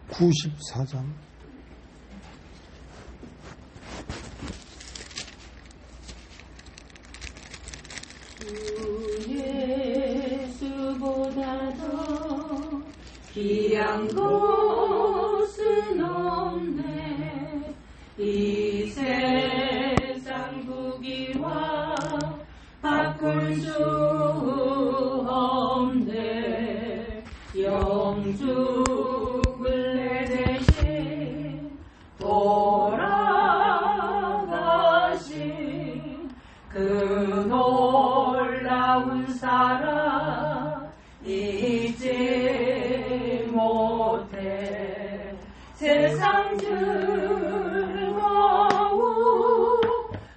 94장. 주 예수보다도 귀한 것은 없네. 이 세상 부귀와 바꿀 수 없네. 영죽을 내 대신 돌아가신 그 놀라운 사랑 잊지 못해. 세상 즐거움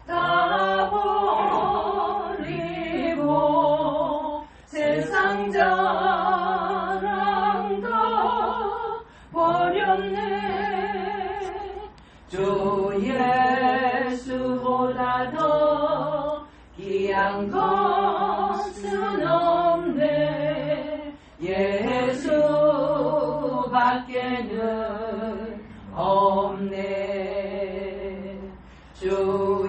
다 버리고 세상 자랑 다 버렸네. 주 예수보다 더 귀한 것은 없네. 예수밖에는 없네. 주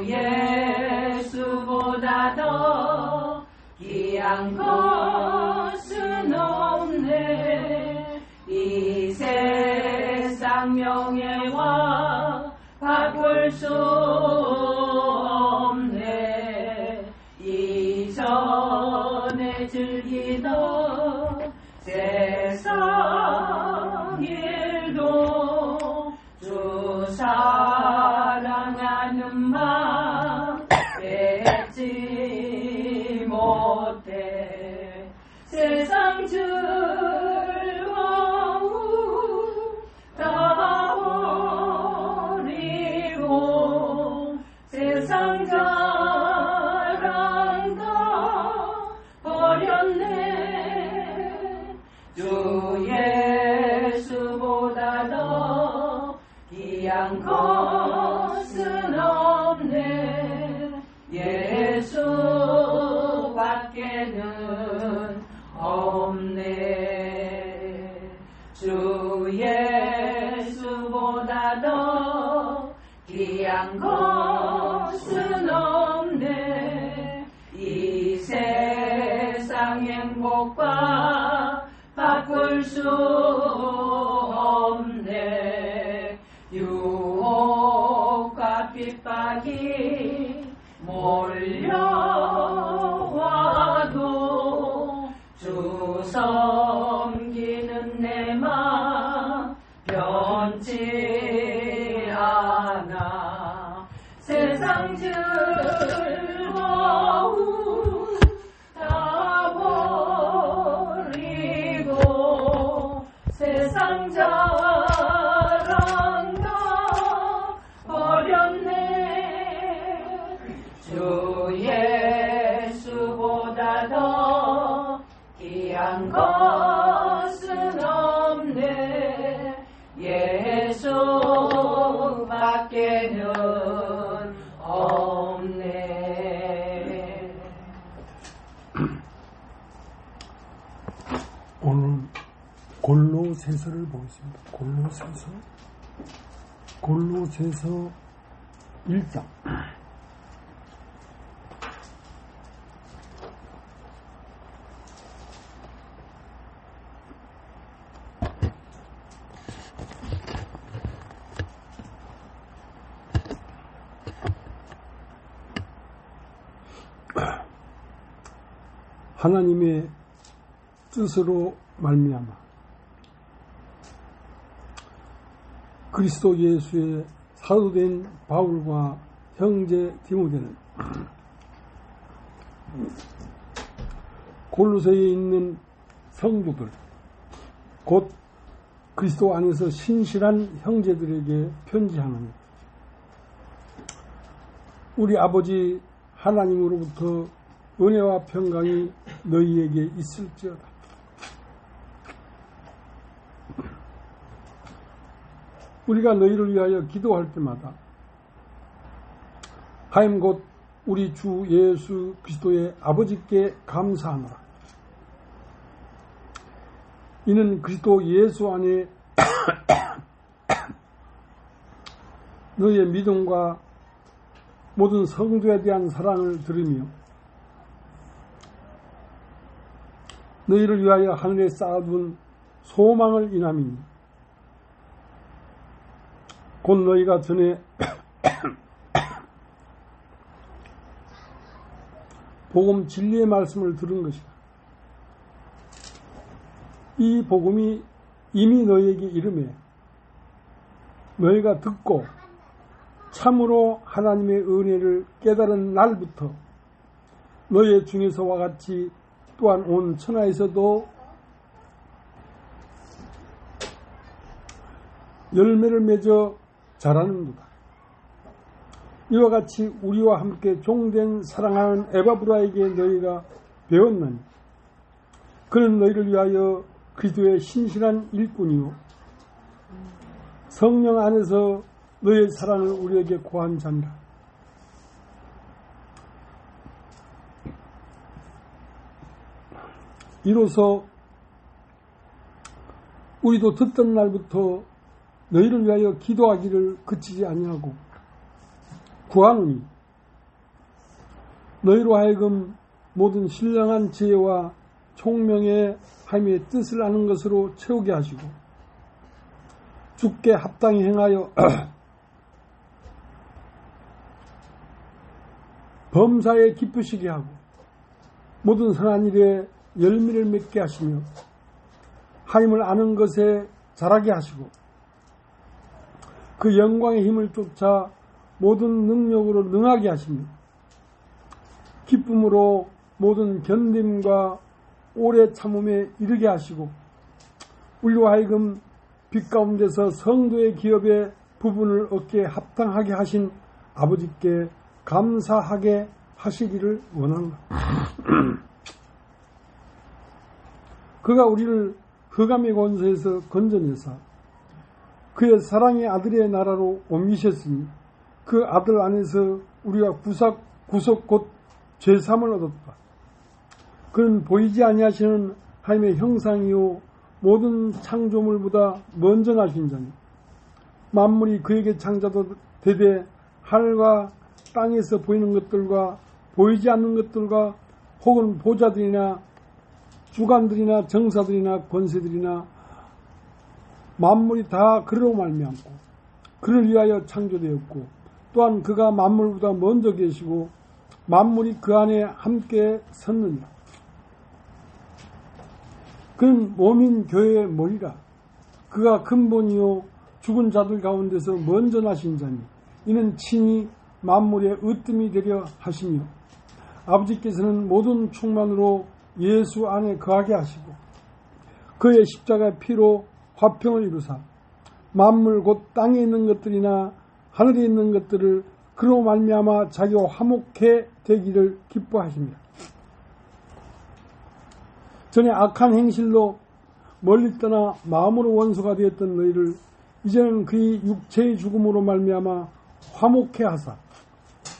예수보다 더 귀한 것은 없네. 이 세상 명예와 바꿀 수 없네. 이전에 즐기던 세상 일도 주 사랑하는 마음 뺏지 못해. 세상 즐거움 다 버리고 세상 자랑 다 버렸네. 주 예수보다 더 귀한 것은 없네. 예수밖에는 없네. 주 예수보다 더 귀한 것은 없네. 이 세상 행복과 바꿀 수 없네. 유혹과 핍박이 몰려와도 주 섬기는 내 맘 변치 않아. 세상 즐거움 다 버리고 세상 자랑 다 버렸네. 주 예수보다 더 귀한 것은 없네. 예수밖에는 없네. 오늘 골로새서를 보겠습니다. 골로새서 1장. 하나님의 뜻으로 말미암아 그리스도 예수의 사도된 바울과 형제 디모데는 골로새에 있는 성도들 곧 그리스도 안에서 신실한 형제들에게 편지하노니 우리 아버지 하나님으로부터 은혜와 평강이 너희에게 있을지어다. 우리가 너희를 위하여 기도할 때마다 하임 곧 우리 주 예수 그리스도의 아버지께 감사하노라. 이는 그리스도 예수 안에 너희의 믿음과 모든 성도에 대한 사랑을 들으며 너희를 위하여 하늘에 쌓아둔 소망을 인함이니 곧 너희가 전에 복음 진리의 말씀을 들은 것이다. 이 복음이 이미 너희에게 이르매 너희가 듣고 참으로 하나님의 은혜를 깨달은 날부터 너희 중에서와 같이 또한 온 천하에서도 열매를 맺어 자라는도다. 이와 같이 우리와 함께 종된 사랑하는 에바브라에게 너희가 배웠나니 그는 너희를 위하여 그리스도의 신실한 일꾼이요 성령 안에서 너희의 사랑을 우리에게 고한 자니라. 이로써 우리도 듣던 날부터 너희를 위하여 기도하기를 그치지 아니하고 구하노니 너희로 하여금 모든 신령한 지혜와 총명의 하나님의 뜻을 아는 것으로 채우게 하시고 주께 합당히 행하여 범사에 기쁘시게 하고 모든 선한 일에 열매를 맺게 하시며 하나님을 아는 것에 자라게 하시고 그 영광의 힘을 쫓아 모든 능력으로 능하게 하시며 기쁨으로 모든 견딤과 오래 참음에 이르게 하시고 우리로 하여금 빛 가운데서 성도의 기업의 부분을 얻게 합당하게 하신 아버지께 감사하게 하시기를 원한다. 그가 우리를 흑암의 권세에서 건져내사 그의 사랑의 아들의 나라로 옮기셨으니 그 아들 안에서 우리가 구속 곧 죄삼을 얻었다. 그는 보이지 아니하시는 하나님의 형상이요 모든 창조물보다 먼저 나신 자니 만물이 그에게 창조되되 하늘과 땅에서 보이는 것들과 보이지 않는 것들과 혹은 보좌들이나 주관들이나 정사들이나 권세들이나 만물이 다 그로 말미암고 그를 위하여 창조되었고 또한 그가 만물보다 먼저 계시고 만물이 그 안에 함께 섰느니라. 그는 몸인 교회의 머리라. 그가 근본이요 죽은 자들 가운데서 먼저 나신 자니 이는 친히 만물의 으뜸이 되려 하시며 아버지께서는 모든 충만으로 예수 안에 거하게 하시고 그의 십자가의 피로 화평을 이루사 만물 곧 땅에 있는 것들이나 하늘에 있는 것들을 그로 말미암아 자기와 화목해 되기를 기뻐하십니다. 전에 악한 행실로 멀리 떠나 마음으로 원수가 되었던 너희를 이제는 그의 육체의 죽음으로 말미암아 화목해 하사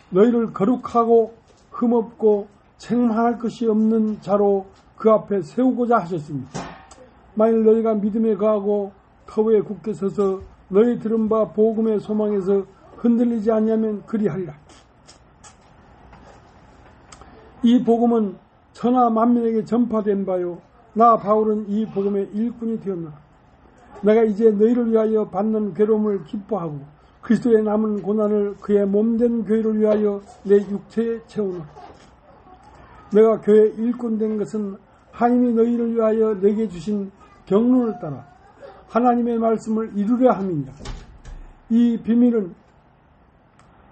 너희를 거룩하고 흠없고 책망할 것이 없는 자로 그 앞에 세우고자 하셨습니다. 만일 너희가 믿음에 거하고 터부에 굳게 서서 너희 들은 바 복음의 소망에서 흔들리지 않냐면 그리하리라. 이 복음은 천하 만민에게 전파된 바요 나 바울은 이 복음의 일꾼이 되었노라. 내가 이제 너희를 위하여 받는 괴로움을 기뻐하고 그리스도의 남은 고난을 그의 몸된 교회를 위하여 내 육체에 채우노라. 내가 교회 일꾼 된 것은 하나님이 너희를 위하여 내게 주신 경륜을 따라 하나님의 말씀을 이루려 함이니라. 이 비밀은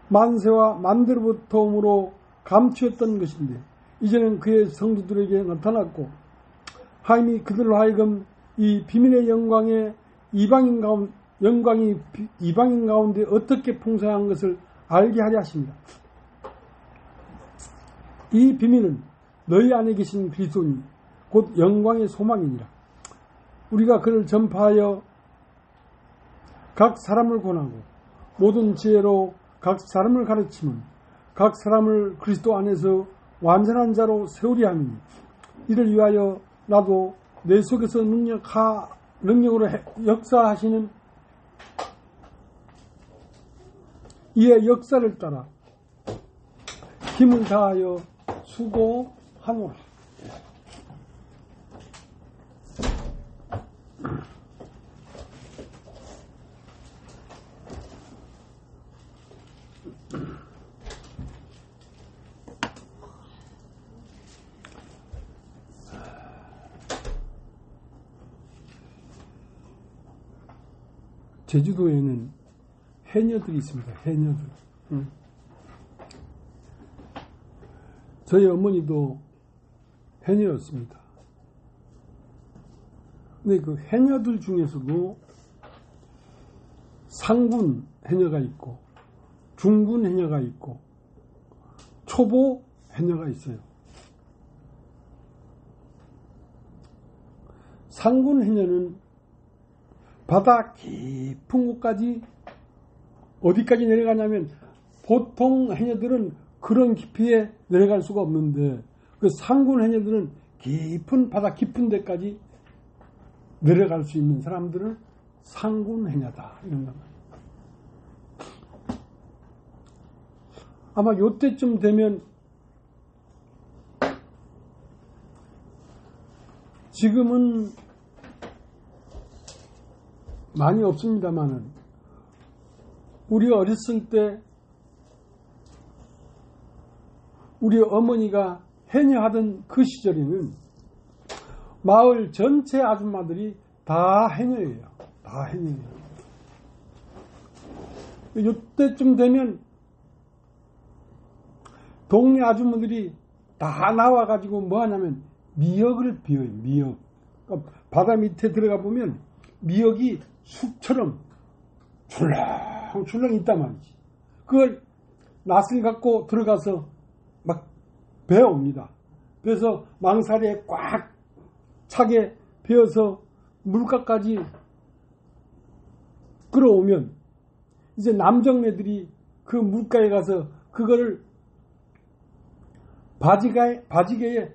만세와 만대로부터므로 감추었던 것인데 이제는 그의 성도들에게 나타났고 하나님이 그들로 하여금 이 비밀의 영광이 이방인 가운데 어떻게 풍성한 것을 알게 하려 하십니다. 이 비밀은 너희 안에 계신 그리스도니 곧 영광의 소망이니라. 우리가 그를 전파하여 각 사람을 권하고 모든 지혜로 각 사람을 가르치면 각 사람을 그리스도 안에서 완전한 자로 세우려 함이니 이를 위하여 나도 내 속에서 능력으로 역사하시는 이의 역사를 따라 힘을 다하여 수고하노라. 제주도에는 해녀들이 있습니다. 해녀들. 저희 어머니도 해녀였습니다. 근데 그 해녀들 중에서도 상군 해녀가 있고 중군 해녀가 있고 초보 해녀가 있어요. 상군 해녀는 바다 깊은 곳까지 어디까지 내려가냐면 보통 해녀들은 그런 깊이에 내려갈 수가 없는데 그 상군 해녀들은 바다 깊은 데까지 내려갈 수 있는 사람들은 상군 해녀다 이런 겁니다. 아마 요때쯤 되면 지금은 많이 없습니다만은 우리 어렸을 때 우리 어머니가 해녀하던 그 시절에는 마을 전체 아줌마들이 다 해녀예요. 다 해녀예요. 이때쯤 되면 동네 아줌마들이 다 나와가지고 뭐 하냐면 미역을 비워요. 미역. 그러니까 바다 밑에 들어가 보면 미역이 숲처럼 출렁출렁 있단 말이지. 그걸 낫을 갖고 들어가서 막 베어옵니다. 그래서 망사리에 꽉 차게 베어서 물가까지 끌어오면 이제 남정네들이 그 물가에 가서 그거를 바지개에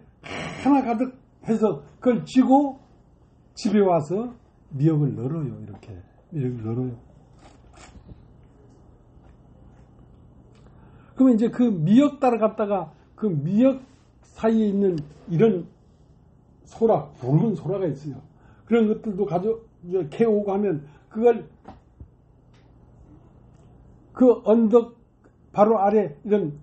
하나 가득 해서 그걸 쥐고 집에 와서 미역을 널어요. 이렇게 미역을 널어요. 그러면 이제 그 미역 따라갔다가 그 미역 사이에 있는 이런 소라, 붉은 소라가 있어요. 그런 것들도 캐오고 하면 그걸 그 언덕 바로 아래 이런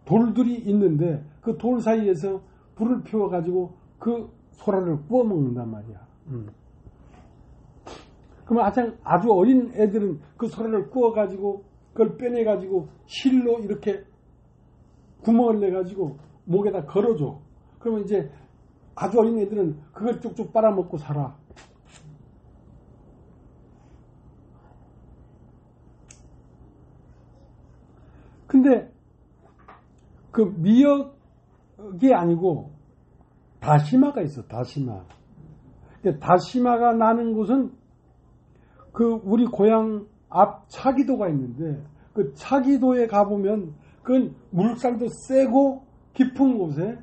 돌들이 있는데 그 돌 사이에서 불을 피워가지고 그 소라를 구워 먹는단 말이야. 그러면 아주 어린 애들은 그 소라를 구워가지고 그걸 빼내가지고 실로 이렇게 구멍을 내가지고 목에다 걸어줘. 그러면 이제 아주 어린 애들은 그걸 쭉쭉 빨아먹고 살아. 근데 그 미역이 아니고 다시마가 있어. 다시마. 다시마가 나는 곳은 그 우리 고향 앞 차기도가 있는데 그 차기도에 가보면 그건 물살도 세고 깊은 곳에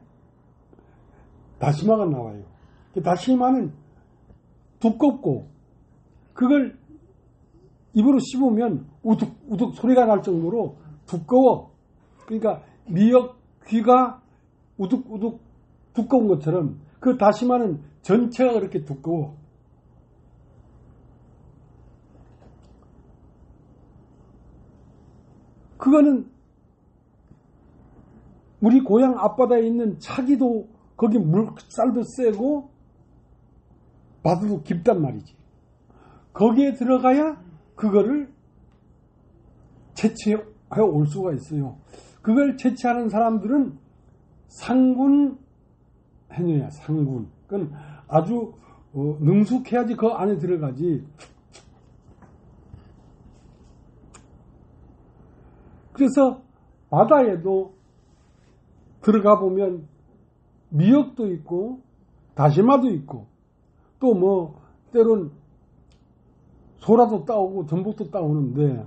다시마가 나와요. 다시마는 두껍고 그걸 입으로 씹으면 우둑우둑 소리가 날 정도로 두꺼워. 그러니까 미역 귀가 우둑우둑 두꺼운 것처럼 그 다시마는 전체가 그렇게 두꺼워. 그거는 우리 고향 앞바다에 있는 차기도 거기 물살도 세고 바다도 깊단 말이지. 거기에 들어가야 그거를 채취해 올 수가 있어요. 그걸 채취하는 사람들은 상군 해녀야. 상군. 그건 아주 능숙해야지 그 안에 들어가지. 그래서 바다에도 들어가 보면 미역도 있고 다시마도 있고 또 뭐 때론 소라도 따오고 전복도 따오는데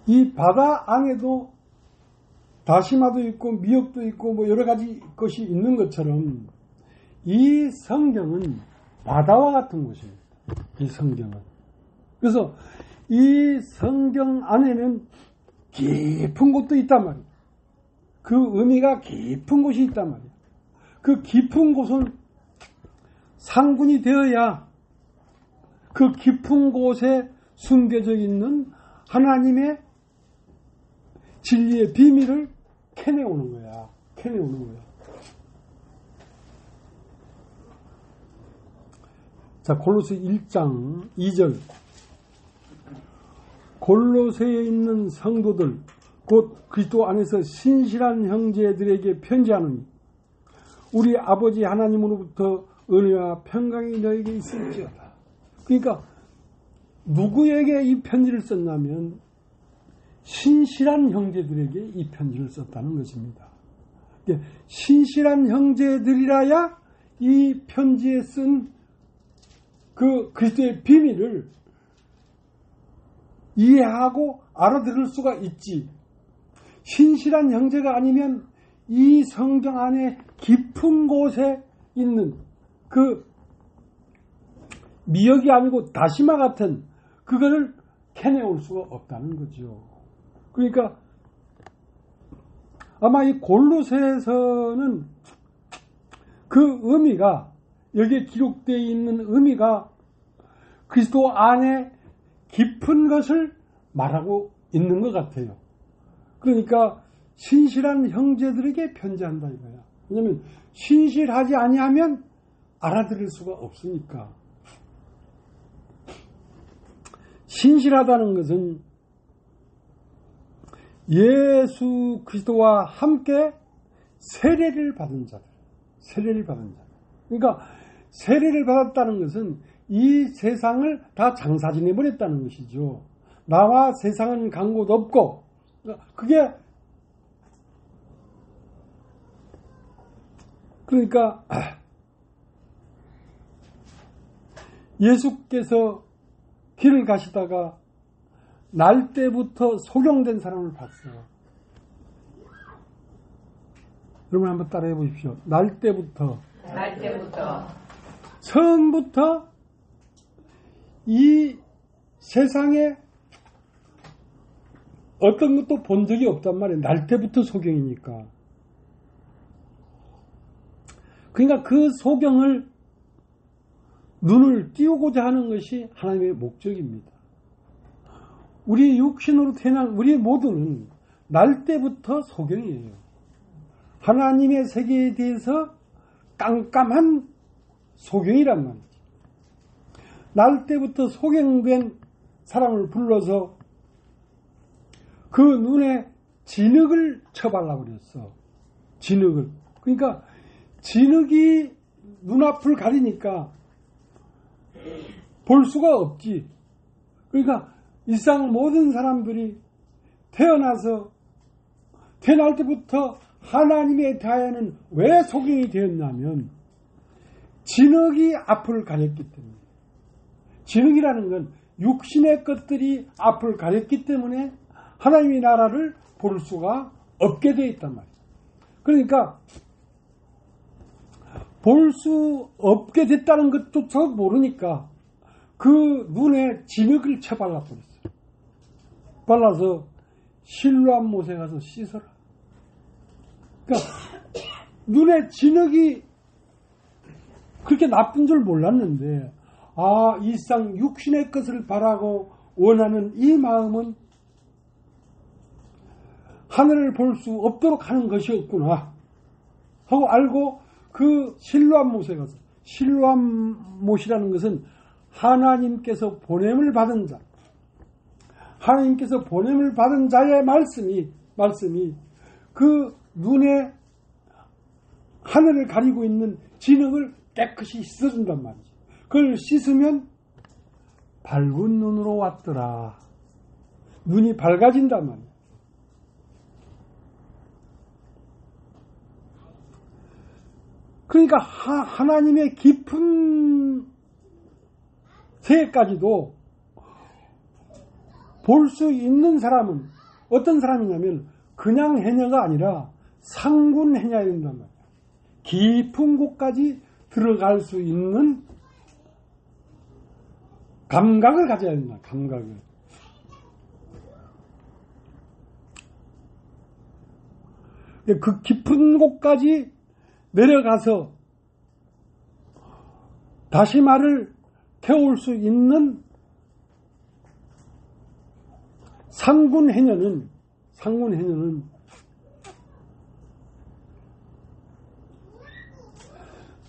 이 바다 안에도 다시마도 있고 미역도 있고 뭐 여러 가지 것이 있는 것처럼 이 성경은 바다와 같은 곳입니다. 이 성경은. 그래서 이 성경 안에는 깊은 곳도 있단 말이에요. 그 의미가 깊은 곳이 있단 말이에요. 그 깊은 곳은 상군이 되어야 그 깊은 곳에 숨겨져 있는 하나님의 진리의 비밀을 캐내오는 거야. 캐내오는 거야. 자, 골로새 1장 2절. 골로새에 있는 성도들, 곧 그리스도 안에서 신실한 형제들에게 편지하노니 우리 아버지 하나님으로부터 은혜와 평강이 너에게 있을지어다. 그러니까 누구에게 이 편지를 썼냐면 신실한 형제들에게 이 편지를 썼다는 것입니다. 신실한 형제들이라야 이 편지에 쓴 그 그리스도의 비밀을 이해하고 알아들을 수가 있지. 신실한 형제가 아니면 이 성경 안에 깊은 곳에 있는 그 미역이 아니고 다시마 같은 그거를 캐내올 수가 없다는 거죠. 그러니까 아마 이 골로새에서는 그 의미가, 여기에 기록되어 있는 의미가 그리스도 안에 깊은 것을 말하고 있는 것 같아요. 그러니까 신실한 형제들에게 편지한다 이거야. 왜냐하면 신실하지 아니하면 알아들을 수가 없으니까. 신실하다는 것은 예수 그리스도와 함께 세례를 받은 자들. 세례를 받은 자들. 그러니까 세례를 받았다는 것은 이 세상을 다 장사지내 버렸다는 것이죠. 나와 세상은 간 곳 없고, 그게 그러니까 예수께서 길을 가시다가 날 때부터 소경된 사람을 봤어요. 여러분 한번 따라해 보십시오. 날 때부터 처음부터 이 세상에 어떤 것도 본 적이 없단 말이에요. 날 때부터 소경이니까. 그러니까 그 소경을 눈을 띄우고자 하는 것이 하나님의 목적입니다. 우리 육신으로 태어난 우리 모두는 날 때부터 소경이에요. 하나님의 세계에 대해서 깜깜한 소경이란 말이죠. 날 때부터 소경된 사람을 불러서 그 눈에 진흙을 쳐발라 버렸어. 진흙을. 그러니까 진흙이 눈앞을 가리니까 볼 수가 없지. 그러니까 일상 모든 사람들이 태어날 때부터 하나님의 대하에는 왜 소경이 되었냐면 진흙이 앞을 가렸기 때문에. 진흙이라는 건 육신의 것들이 앞을 가렸기 때문에 하나님의 나라를 볼 수가 없게 되어 있단 말이에요. 그러니까 볼 수 없게 됐다는 것조차 모르니까 그 눈에 진흙을 쳐발라 버렸어요. 발라서 실로암 못에 가서 씻어라. 그러니까 눈에 진흙이 그렇게 나쁜 줄 몰랐는데, 일상 육신의 것을 바라고 원하는 이 마음은 하늘을 볼 수 없도록 하는 것이었구나 하고 알고 그 실로암 못에 가서, 실로암 못이라는 것은 하나님께서 보냄을 받은 자, 하나님께서 보냄을 받은 자의 말씀이 그 눈에 하늘을 가리고 있는 진흙을 깨끗이 씻어준단 말이죠. 그걸 씻으면 밝은 눈으로 왔더라. 눈이 밝아진단 말이에요. 그러니까 하나님의 깊은 세계까지도 볼 수 있는 사람은 어떤 사람이냐면 그냥 해녀가 아니라 상군 해녀야 된단 말이야. 깊은 곳까지 들어갈 수 있는 감각을 가져야 된다. 감각을. 그 깊은 곳까지 내려가서 다시마를 태울 수 있는 상군 해녀는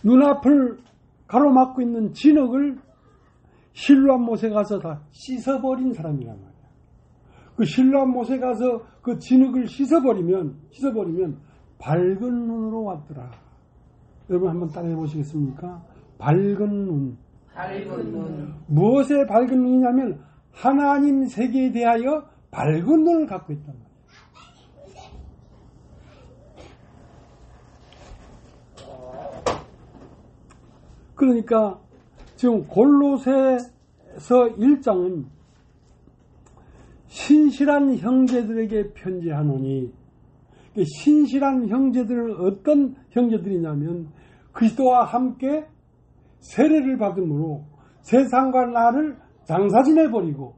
눈앞을 가로막고 있는 진흙을 실로암 못에 가서 다 씻어버린 사람이란 말이야. 그 실로암 못에 가서 그 진흙을 씻어버리면 밝은 눈으로 왔더라. 여러분 한번 따라해 보시겠습니까? 밝은 눈. 밝은 눈. 무엇에 밝은 눈이냐면 하나님 세계에 대하여 밝은 눈을 갖고 있단 말이야. 그러니까 지금 골로새서 1장은 신실한 형제들에게 편지하노니, 신실한 형제들은 어떤 형제들이냐면 그리스도와 함께 세례를 받음으로 세상과 나를 장사지내버리고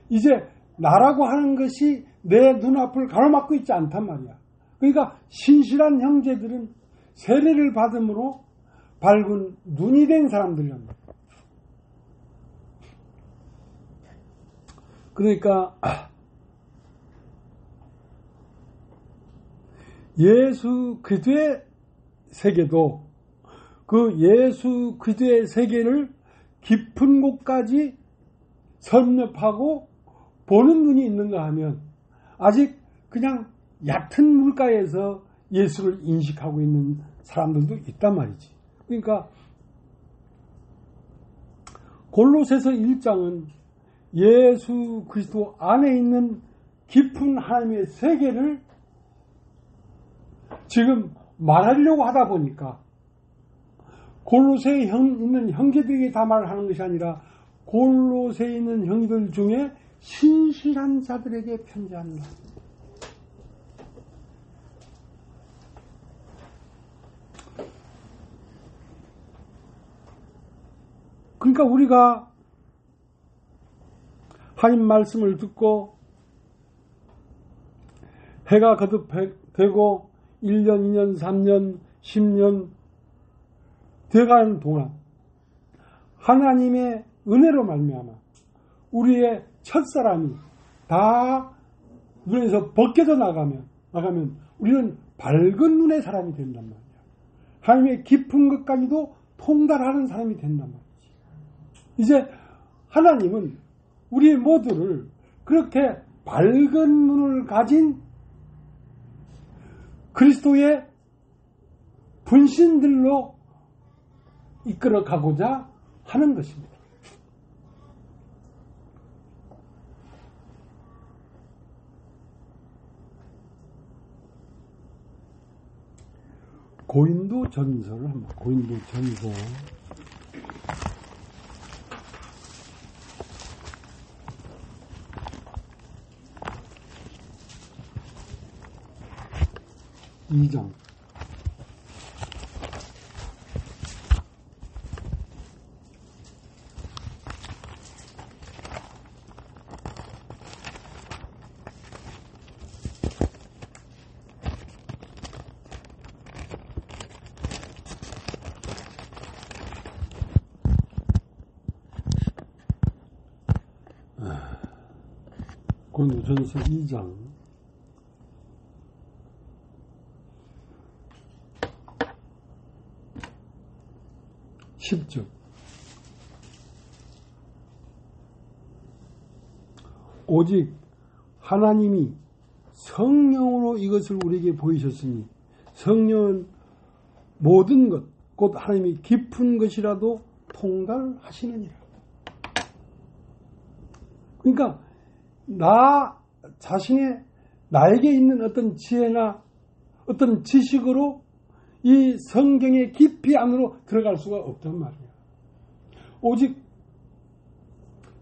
이제 나라고 하는 것이 내 눈앞을 가로막고 있지 않단 말이야. 그러니까 신실한 형제들은 세례를 받음으로 밝은 눈이 된 사람들이란 말이야. 그러니까 예수 그리스도의 세계도 그 예수 그리스도의 세계를 깊은 곳까지 섭렵하고 보는 눈이 있는가 하면 아직 그냥 얕은 물가에서 예수를 인식하고 있는 사람들도 있단 말이지. 그러니까 골로새서 1장은 예수 그리스도 안에 있는 깊은 하나님의 세계를 지금 말하려고 하다 보니까 골로새에 있는 형제들에게 다 말하는 것이 아니라 골로새에 있는 형제들 중에 신실한 자들에게 편지한다. 그러니까 우리가 하나님 말씀을 듣고 해가 거듭되고 1년, 2년, 3년, 10년 되어가는 동안 하나님의 은혜로 말미암아 우리의 첫사람이 다 눈에서 벗겨져 나가면 우리는 밝은 눈의 사람이 된단 말이야. 하나님의 깊은 것까지도 통달하는 사람이 된단 말이지. 이제 하나님은 우리 모두를 그렇게 밝은 눈을 가진 그리스도의 분신들로 이끌어 가고자 하는 것입니다. 고인도 전서를 한번 고인도 전서 2장 고린도전서 2장 10절 오직 하나님이 성령으로 이것을 우리에게 보이셨으니 성령은 모든 것 곧 하나님이 깊은 것이라도 통달하시느니라. 그러니까 나 자신의 나에게 있는 어떤 지혜나 어떤 지식으로 이 성경의 깊이 안으로 들어갈 수가 없단 말이에요. 오직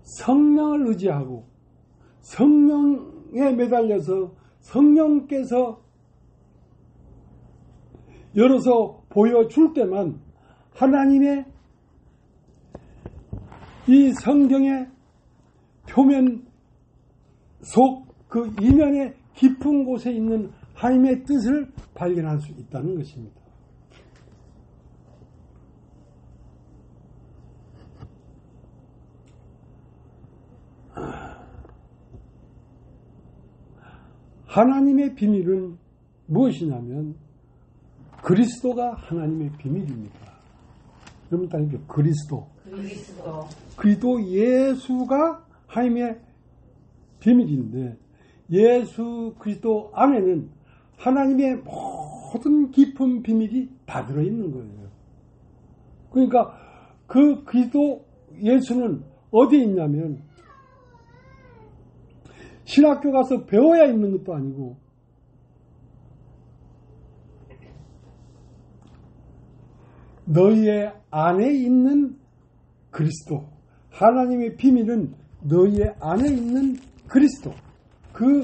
성령을 의지하고 성령에 매달려서 성령께서 열어서 보여줄 때만 하나님의 이 성경의 표면 속 그 이면의 깊은 곳에 있는 하나님의 뜻을 발견할 수 있다는 것입니다. 하나님의 비밀은 무엇이냐면 그리스도가 하나님의 비밀입니다. 여러분 따르게 그리스도 예수가 하나님의 비밀인데 예수 그리스도 안에는 하나님의 모든 깊은 비밀이 다 들어있는 거예요. 그러니까 그 그리스도 예수는 어디에 있냐면 신학교 가서 배워야 있는 것도 아니고 너희의 안에 있는 그리스도, 하나님의 비밀은 너희의 안에 있는 그리스도, 그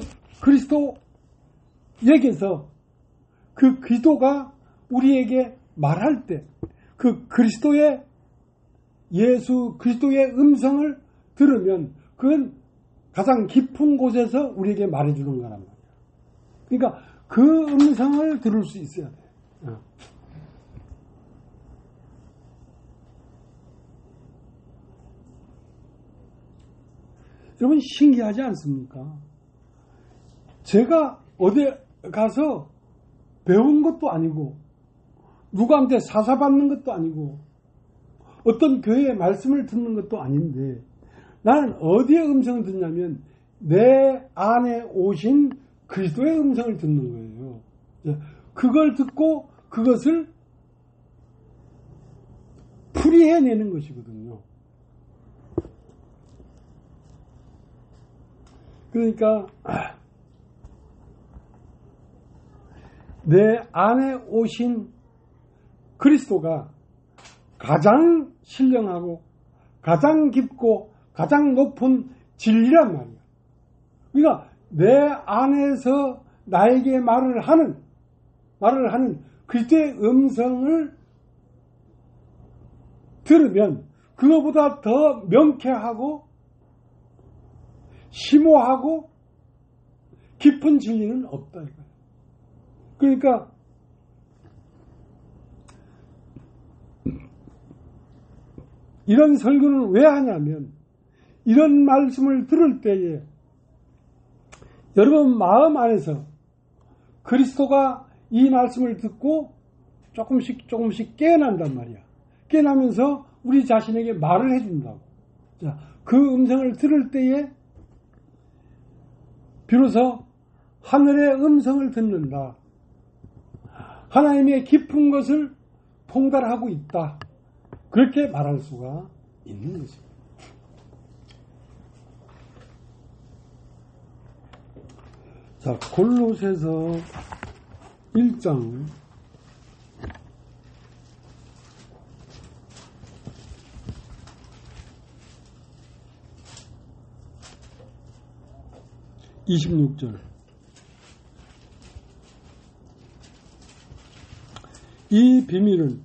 그리스도에게서 그 그리스도가 우리에게 말할 때 그 그리스도의 예수 그리스도의 음성을 들으면 그건 가장 깊은 곳에서 우리에게 말해주는 거란 말이에요. 그러니까 그 음성을 들을 수 있어야 돼요. 여러분 신기하지 않습니까? 제가 어디 가서 배운 것도 아니고 누구한테 사사받는 것도 아니고 어떤 교회의 말씀을 듣는 것도 아닌데 나는 어디에 음성을 듣냐면 내 안에 오신 그리스도의 음성을 듣는 거예요. 그걸 듣고 그것을 풀이해내는 것이거든요. 그러니까 내 안에 오신 그리스도가 가장 신령하고 가장 깊고 가장 높은 진리란 말이야. 그러니까 내 안에서 나에게 말을 하는 그리스도의 음성을 들으면 그거보다 더 명쾌하고 심오하고 깊은 진리는 없다 이거예요. 그러니까 이런 설교는 왜 하냐면 이런 말씀을 들을 때에 여러분 마음 안에서 그리스도가 이 말씀을 듣고 조금씩 깨어난단 말이야. 깨어나면서 우리 자신에게 말을 해준다고. 자, 그 음성을 들을 때에 비로소 하늘의 음성을 듣는다. 하나님의 깊은 것을 통달하고 있다. 그렇게 말할 수가 있는 것입니다. 자, 골로새서 1장 26절. 이 비밀은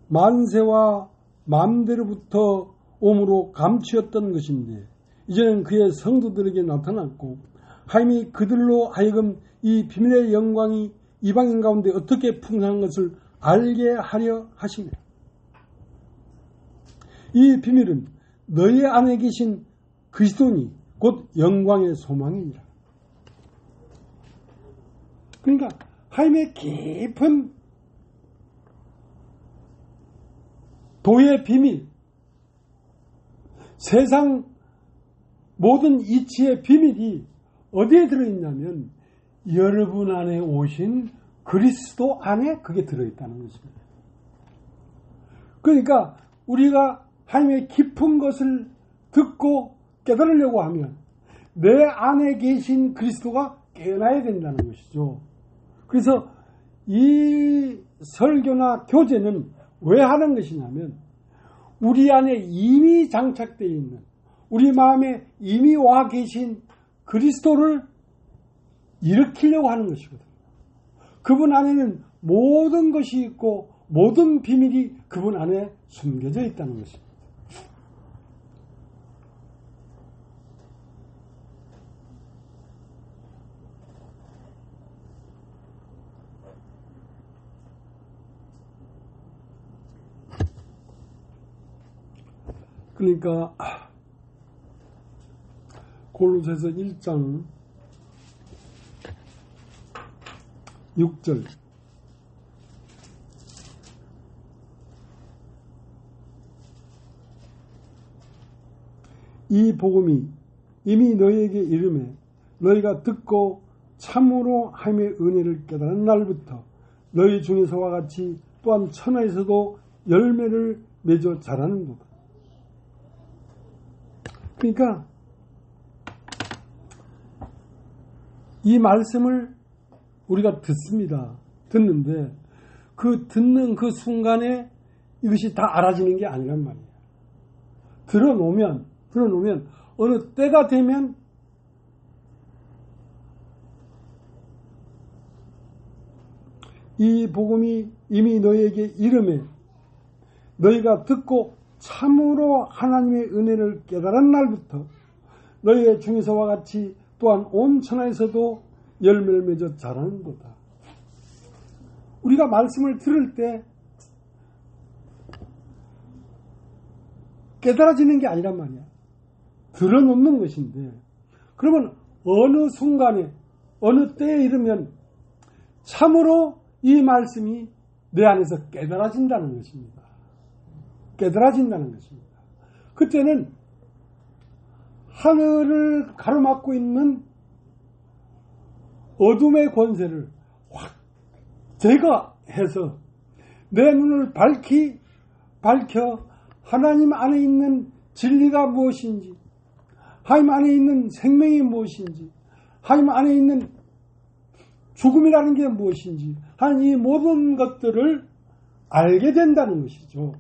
만세와 맘대로부터 오므로 감추었던 것인데 이제는 그의 성도들에게 나타났고 하나님이 그들로 하여금 이 비밀의 영광이 이방인 가운데 어떻게 풍성한 것을 알게 하려 하시며 이 비밀은 너희 안에 계신 그리스도니 곧 영광의 소망이니라. 그러니까 하나님의 깊은 도의 비밀, 세상 모든 이치의 비밀이 어디에 들어있냐면 여러분 안에 오신 그리스도 안에 그게 들어있다는 것입니다. 그러니까 우리가 하나님의 깊은 것을 듣고 깨달으려고 하면 내 안에 계신 그리스도가 깨어나야 된다는 것이죠. 그래서 이 설교나 교제는 왜 하는 것이냐면 우리 안에 이미 장착되어 있는 우리 마음에 이미 와 계신 그리스도를 일으키려고 하는 것이거든요. 그분 안에는 모든 것이 있고 모든 비밀이 그분 안에 숨겨져 있다는 것입니다. 그러니까 골로새서 1장 6절 이 복음이 이미 너희에게 이르매 너희가 듣고 참으로 하나님의 은혜를 깨달은 날부터 너희 중에서와 같이 또한 천하에서도 열매를 맺어 자라는도다. 그러니까 이 말씀을 우리가 듣습니다. 듣는데 그 듣는 그 순간에 이것이 다 알아지는 게 아니란 말이에요. 들어놓으면 어느 때가 되면 이 복음이 이미 너희에게 이르매 너희가 듣고 참으로 하나님의 은혜를 깨달은 날부터 너희의 중에서와 같이 또한 온 천하에서도 열매를 맺어 자라는 거다. 우리가 말씀을 들을 때 깨달아지는 게 아니란 말이야. 들어놓는 것인데 그러면 어느 순간에 어느 때에 이르면 참으로 이 말씀이 내 안에서 깨달아진다는 것입니다. 깨달아진다는 것입니다. 그때는 하늘을 가로막고 있는 어둠의 권세를 확 제거해서 내 눈을 밝혀 하나님 안에 있는 진리가 무엇인지, 하나님 안에 있는 생명이 무엇인지, 하나님 안에 있는 죽음이라는 게 무엇인지 하는 이 모든 것들을 알게 된다는 것이죠.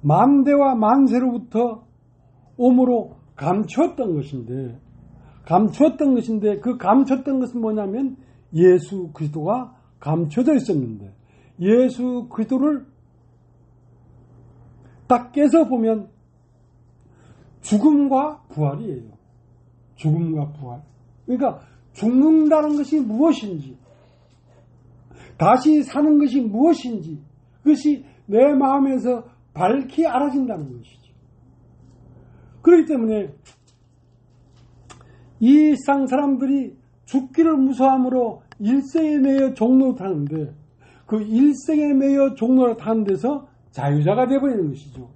만대와 만세로부터 오므로 감추었던 것인데 그 감췄던 것은 뭐냐면 예수 그리스도가 감춰져 있었는데 예수 그리스도를 딱 깨서 보면 죽음과 부활이에요. 죽음과 부활. 그러니까 죽는다는 것이 무엇인지 다시 사는 것이 무엇인지 그것이 내 마음에서 밝히 알아진다는 것이죠. 그렇기 때문에 이 세상 사람들이 죽기를 무서워함으로 일생에 매여 종로를 타는데 그 일생에 매여 종로를 타는 데서 자유자가 되어버리는 것이죠.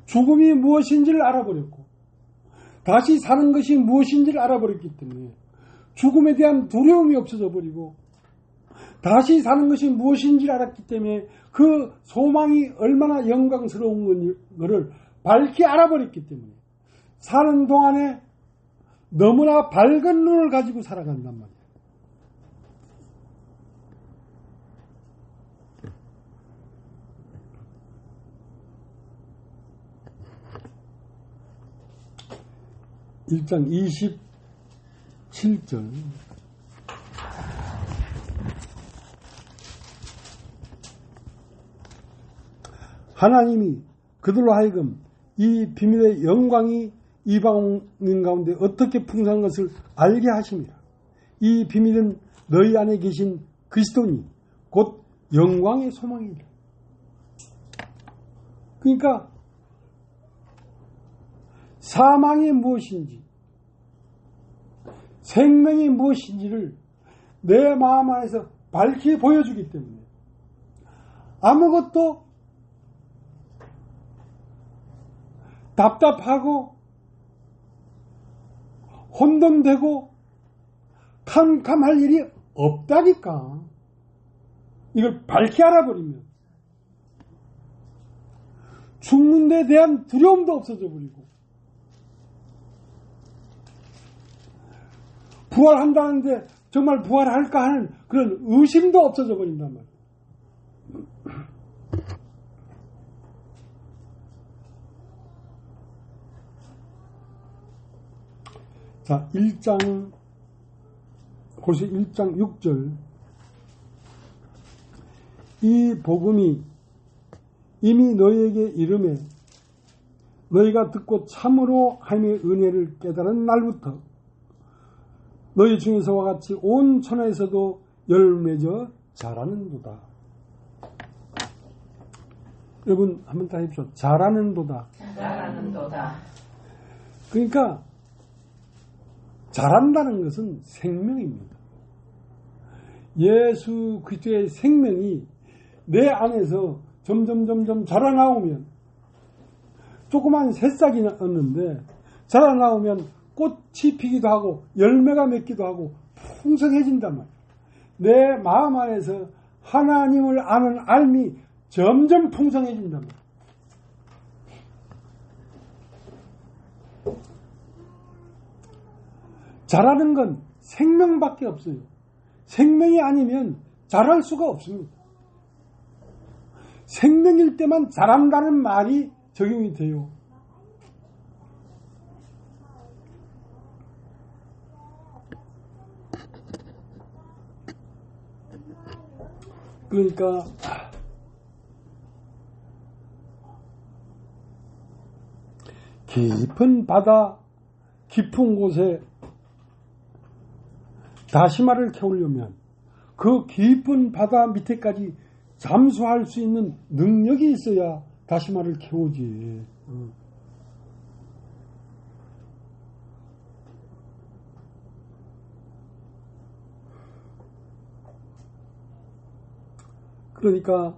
죽음이 무엇인지를 알아버렸고 다시 사는 것이 무엇인지를 알아버렸기 때문에 죽음에 대한 두려움이 없어져 버리고 다시 사는 것이 무엇인지를 알았기 때문에 그 소망이 얼마나 영광스러운 것을 밝히 알아버렸기 때문에 사는 동안에 너무나 밝은 눈을 가지고 살아간단 말이에요. (1장 27절) 하나님이 그들로 하여금 이 비밀의 영광이 이방인 가운데 어떻게 풍성한 것을 알게 하십니다. 이 비밀은 너희 안에 계신 그리스도니 곧 영광의 소망이라. 그러니까 사망이 무엇인지 생명이 무엇인지를 내 마음 안에서 밝히 보여주기 때문에 아무것도 답답하고 혼돈되고 캄캄할 일이 없다니까. 이걸 밝히 알아버리면 죽는 데 대한 두려움도 없어져 버리고 부활한다는데 정말 부활할까 하는 그런 의심도 없어져 버린단 말이에요. 자, 1장, 보세요. 1장 6절. 이 복음이 이미 너희에게 이르매 너희가 듣고 참으로 하나님의 은혜를 깨달은 날부터 너희 중에서와 같이 온 천하에서도 열매져 자라는도다. 여러분 한번 다 해보십시오. 자라는도다. 자라는도다. 그러니까 자란다는 것은 생명입니다. 예수 그리스도의 생명이 내 안에서 점점 자라나오면, 조그만 새싹이 났는데 자라나오면 꽃이 피기도 하고 열매가 맺기도 하고 풍성해진단 말이에요. 내 마음 안에서 하나님을 아는 알미 점점 풍성해진단 말이에요. 자라는 건 생명밖에 없어요. 생명이 아니면 자랄 수가 없습니다. 생명일 때만 자란다는 말이 적용이 돼요. 그러니까 깊은 바다, 깊은 곳에 다시마를 캐오려면 그 깊은 바다 밑에까지 잠수할 수 있는 능력이 있어야 다시마를 캐오지. 그러니까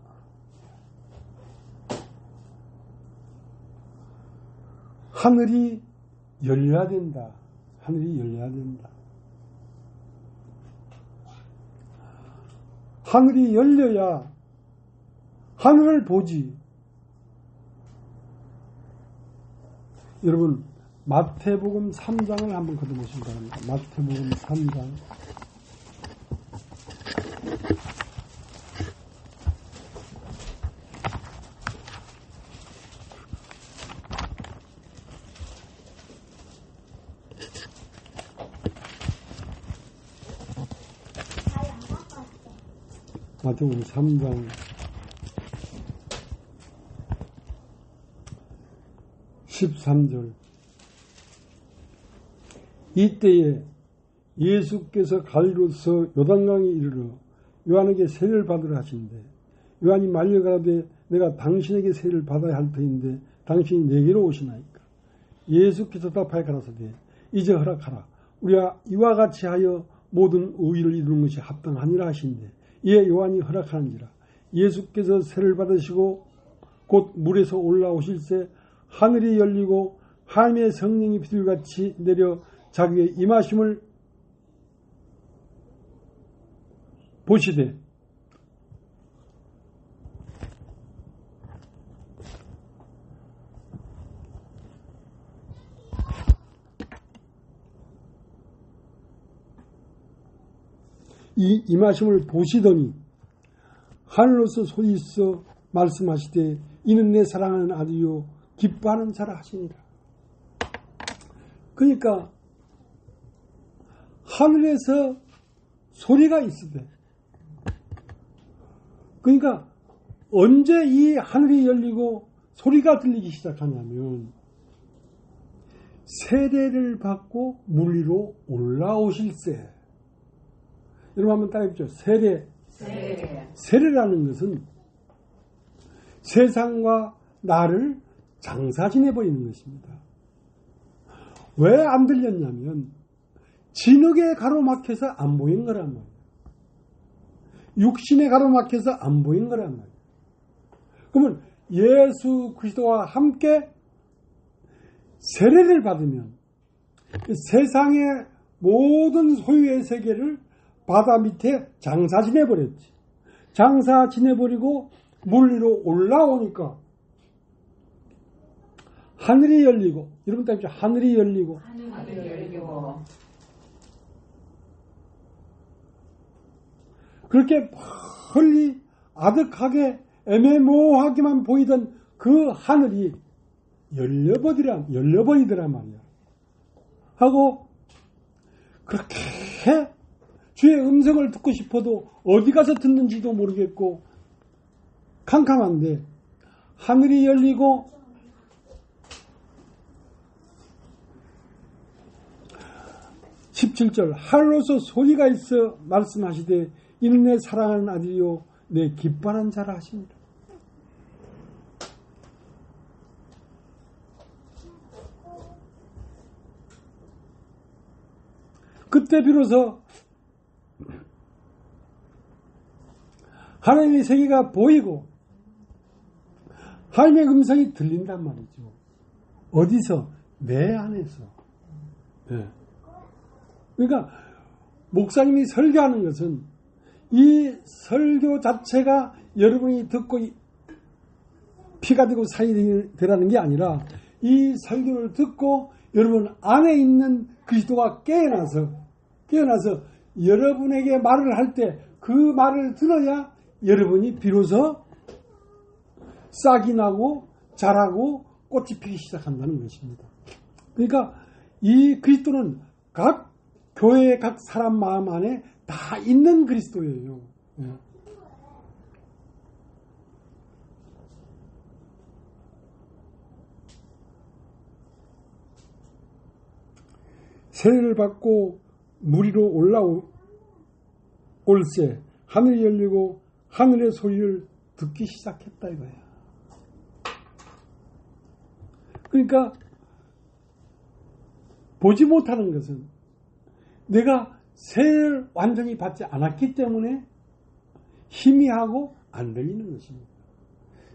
하늘이 열려야 된다. 하늘이 열려야 된다. 하늘이 열려야 하늘을 보지. 여러분 마태복음 3장을 한번 걷어보시기 바랍니다. 마태복음 3장. 마태복음 3장 13절. 이때에 예수께서 갈릴리로서 요단강에 이르러 요한에게 세례를 받으라 하신대 요한이 말려가라되 내가 당신에게 세례를 받아야 할 터인데 당신이 내게로 오시나이까. 예수께서 답하여 가라사대 이제 허락하라. 우리가 이와 같이 하여 모든 의의를 이루는 것이 합당하니라 하신대 이에 요한이 허락하는지라. 예수께서 세례를 받으시고 곧 물에서 올라오실새 하늘이 열리고 하나님의 성령이 비둘같이 내려 자기의 임하심을 보시되 이 임하심을 보시더니 하늘로서 소리 있어 말씀하시되 이는 내 사랑하는 아들이요 기뻐하는 자라 하시니라. 그러니까 하늘에서 소리가 있으되, 그러니까 언제 이 하늘이 열리고 소리가 들리기 시작하냐면 세례를 받고 물 위로 올라오실세. 여러분 한번 따라해보죠. 세례라는 것은 세상과 나를 장사 지내버리는 것입니다. 왜 안 들렸냐면 진흙에 가로막혀서 안 보인 거란 말이에요. 육신에 가로막혀서 안 보인 거란 말이에요. 그러면 예수 그리스도와 함께 세례를 받으면 세상의 모든 소유의 세계를 바다 밑에 장사 지내버렸지. 장사 지내버리고 물 위로 올라오니까 하늘이 열리고, 여러분 따라해보죠. 하늘이 열리고. 하늘이 열리고. 그렇게 멀리 아득하게 애매모호하게만 보이던 그 하늘이 열려버리더란 말이야. 하고 그렇게 주의 음성을 듣고 싶어도 어디 가서 듣는지도 모르겠고 캄캄한데 하늘이 열리고 (17절) 하늘로서 소리가 있어 말씀하시되 이는 내 사랑하는 아들이요 내 기뻐하는 자라 하십니다. 그때 비로소 하나님의 세계가 보이고 하나님의 음성이 들린단 말이죠. 어디서? 내 안에서. 네. 그러니까 목사님이 설교하는 것은 이 설교 자체가 여러분이 듣고 피가 되고 살이 되라는 게 아니라 이 설교를 듣고 여러분 안에 있는 그리스도가 깨어나서 여러분에게 말을 할 때 그 말을 들어야 여러분이 비로소 싹이 나고 자라고 꽃이 피기 시작한다는 것입니다. 그러니까 이 그리스도는 각 교회의 각 사람 마음 안에 다 있는 그리스도예요. 예. 세례를 받고 물 위로 올세 하늘이 열리고 하늘의 소리를 듣기 시작했다 이거야. 그러니까 보지 못하는 것은 내가 세례를 완전히 받지 않았기 때문에 희미하고 안 들리는 것입니다.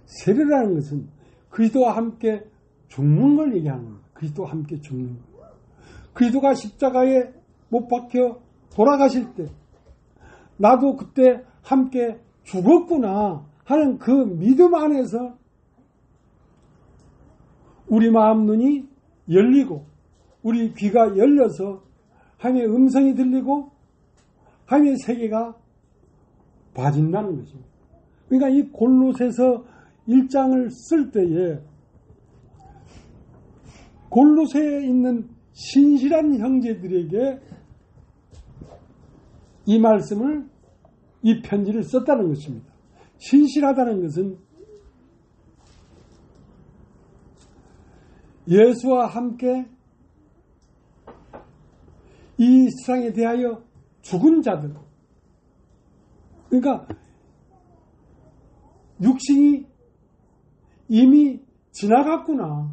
세례라는 것은 그리스도와 함께 죽는 걸 얘기하는 거예요. 그리스도와 함께 죽는 것. 그리스도가 십자가에 못 박혀 돌아가실 때 나도 그때 함께 죽었구나 하는 그 믿음 안에서 우리 마음 눈이 열리고 우리 귀가 열려서 하나님의 음성이 들리고 하나님의 세계가 봐진다는 것입니다. 그러니까 이 골로새서 1장을 쓸 때에 골로새에 있는 신실한 형제들에게 이 말씀을 이 편지를 썼다는 것입니다. 신실하다는 것은 예수와 함께 이 세상에 대하여 죽은 자들, 그러니까 육신이 이미 지나갔구나,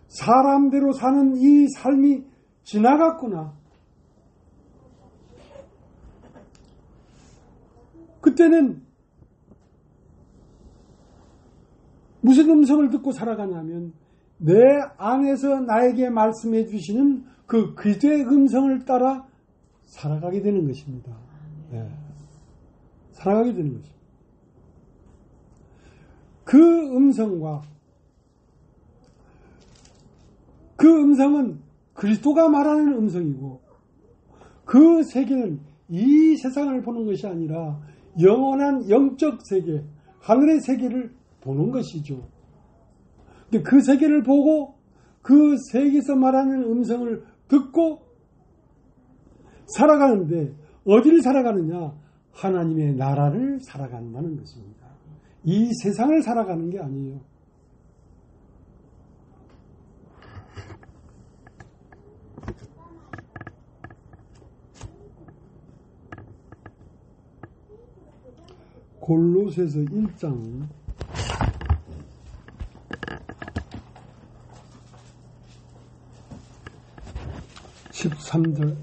사람대로 사는 이 삶이 지나갔구나, 그때는 무슨 음성을 듣고 살아가냐면 내 안에서 나에게 말씀해 주시는 그 그리스도의 음성을 따라 살아가게 되는 것입니다. 네. 살아가게 되는 것입니다. 그 음성과 그 음성은 그리스도가 말하는 음성이고 그 세계는 이 세상을 보는 것이 아니라 영원한 영적 세계, 하늘의 세계를 보는 것이죠. 그 세계를 보고 그 세계에서 말하는 음성을 듣고 살아가는데 어디를 살아가느냐? 하나님의 나라를 살아간다는 것입니다. 이 세상을 살아가는 게 아니에요. 골로새서 1장 13절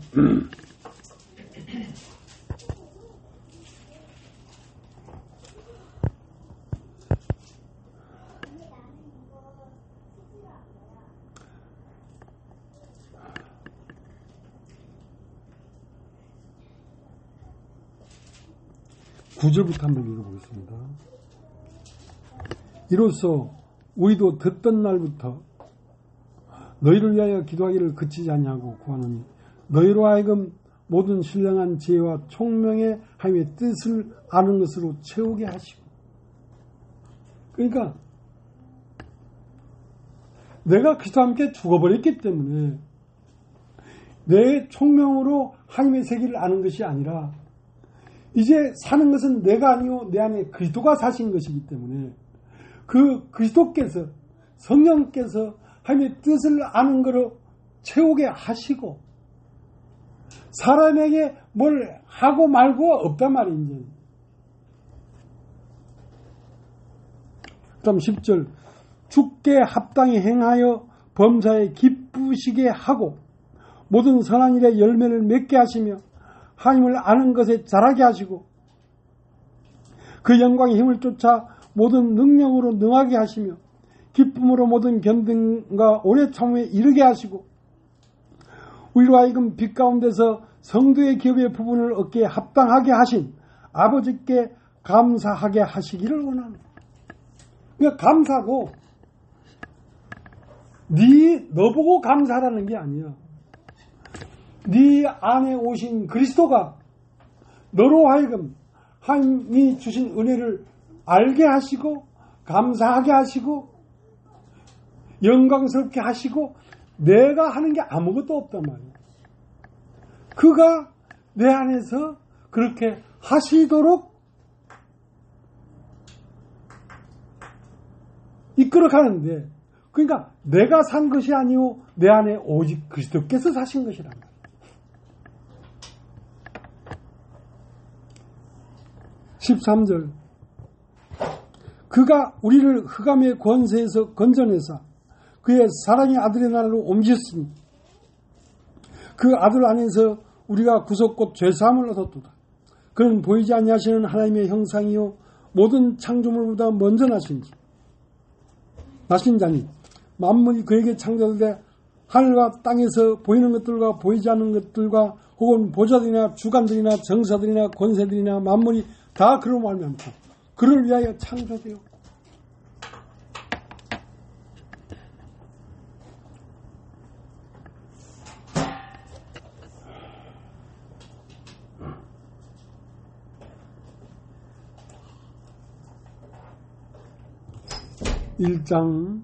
(9절부터) 한번 읽어보겠습니다. 이로써 우리도 듣던 날부터 너희를 위하여 기도하기를 그치지 아니하고 구하노니 너희로 하여금 모든 신령한 지혜와 총명의 하나님의 뜻을 아는 것으로 채우게 하시고, 그러니까 내가 그리스도와 함께 죽어버렸기 때문에 내 총명으로 하나님의 세계를 아는 것이 아니라 이제 사는 것은 내가 아니요 내 안에 그리스도가 사신 것이기 때문에 그 그리스도께서 성령께서 하나님의 뜻을 아는 거로 채우게 하시고 사람에게 뭘 하고 말고 없단 말이지. 그다음 10절 주께 합당히 행하여 범사에 기쁘시게 하고 모든 선한 일에 열매를 맺게 하시며 하나님을 아는 것에 자라게 하시고 그 영광의 힘을 쫓아 모든 능력으로 능하게 하시며 기쁨으로 모든 견딘과 오래 참음에 이르게 하시고 우리로 하여금 빛 가운데서 성도의 기업의 부분을 얻기에 합당하게 하신 아버지께 감사하게 하시기를 원합니다. 그러니까 감사도 너 보고 감사하라는 게 아니야. 네 안에 오신 그리스도가 너로 하여금 하나님이 주신 은혜를 알게 하시고 감사하게 하시고 영광스럽게 하시고 내가 하는 게 아무것도 없단 말이야. 그가 내 안에서 그렇게 하시도록 이끌어가는데 그러니까 내가 산 것이 아니오 내 안에 오직 그리스도께서 사신 것이란 말이야. (13절) 그가 우리를 흑암의 권세에서 건져내사 그의 사랑의 아들의 나라로 옮기셨으니 그 아들 안에서 우리가 구속 곧 죄사함을 얻었도다. 그는 보이지 아니하시는 하나님의 형상이요 모든 창조물보다 먼저 나신 자니 만물이 그에게 창조되되 하늘과 땅에서 보이는 것들과 보이지 않는 것들과 혹은 보좌들이나 주관들이나 정사들이나 권세들이나 만물이 다 그로 말미암고 그를 위하여 창조되었고 1장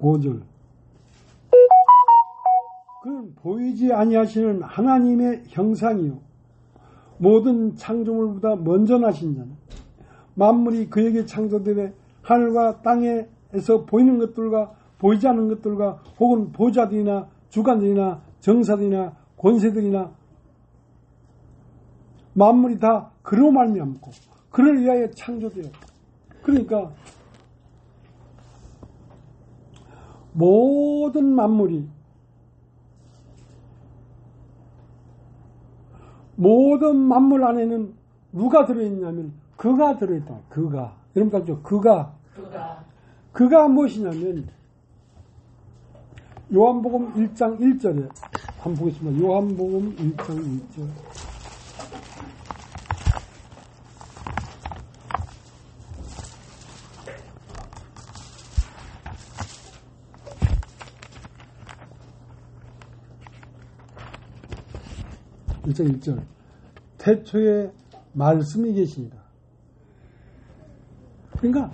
15절 그는 보이지 아니하시는 하나님의 형상이요 모든 창조물보다 먼저 나신 자는 만물이 그에게 창조되되 하늘과 땅에서 보이는 것들과 보이지 않는 것들과 혹은 보좌들이나 주관들이나 정사들이나 권세들이나 만물이 다 그로 말미암고 그를 위하여 창조되었고 그러니까 모든 만물이 모든 만물 안에는 누가 들어있냐면 그가 들어있다. 그가 여러분 알죠? 그가 무엇이냐면 요한복음 1장 1절에 한번 보겠습니다. 요한복음 1장 1절 일장 1절 태초에 말씀이 계십니다. 그러니까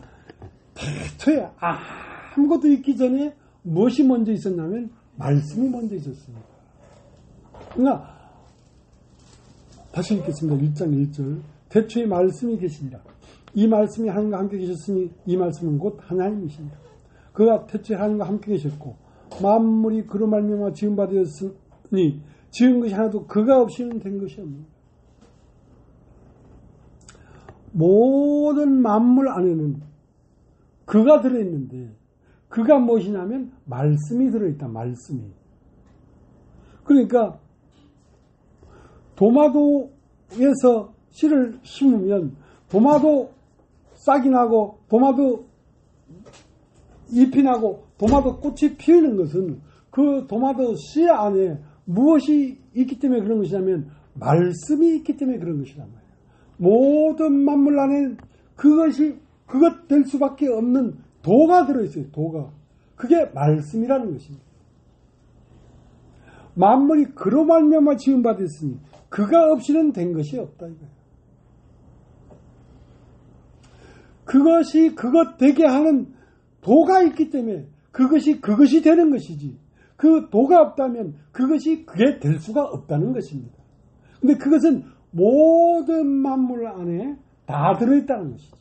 태초에 아무것도 있기 전에 무엇이 먼저 있었냐면 말씀이 먼저 있었습니다. 그러니까 다시 읽겠습니다. 1장 1절 태초에 말씀이 계시니라. 이 말씀이 하나님과 함께 계셨으니 이 말씀은 곧 하나님이십니다. 그가 태초에 하나님과 함께 계셨고 만물이 그로 말미암아 지은 바 되었으니 지은 것이 하나도 그가 없이는 된 것이 없습니다. 모든 만물 안에는 그가 들어있는데 그가 무엇이냐면 말씀이 들어있다. 말씀이. 그러니까 도마도에서 씨를 심으면 도마도 싹이 나고 도마도 잎이 나고 도마도 꽃이 피우는 것은 그 도마도 씨 안에 무엇이 있기 때문에 그런 것이냐면 말씀이 있기 때문에 그런 것이란 말이에요. 모든 만물 안에 그것 될 수밖에 없는 도가 들어있어요. 도가. 그게 말씀이라는 것입니다. 만물이 그로 말미암아 지은 바 됐으니 그가 없이는 된 것이 없다 이거예요. 그것이 그것 되게 하는 도가 있기 때문에 그것이 되는 것이지. 그 도가 없다면 그게 될 수가 없다는 것입니다. 근데 그것은 모든 만물 안에 다 들어있다는 것이지.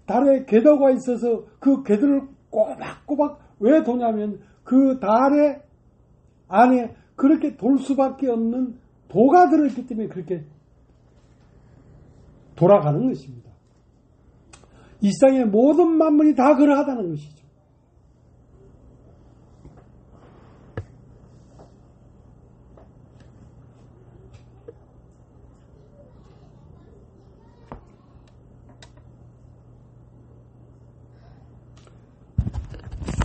달에 궤도가 있어서 그 궤도를 꼬박꼬박 왜 도냐면 그 달의 안에 그렇게 돌 수밖에 없는 도가 들어있기 때문에 그렇게 돌아가는 것입니다. 이 세상의 모든 만물이 다 그러하다는 것이죠.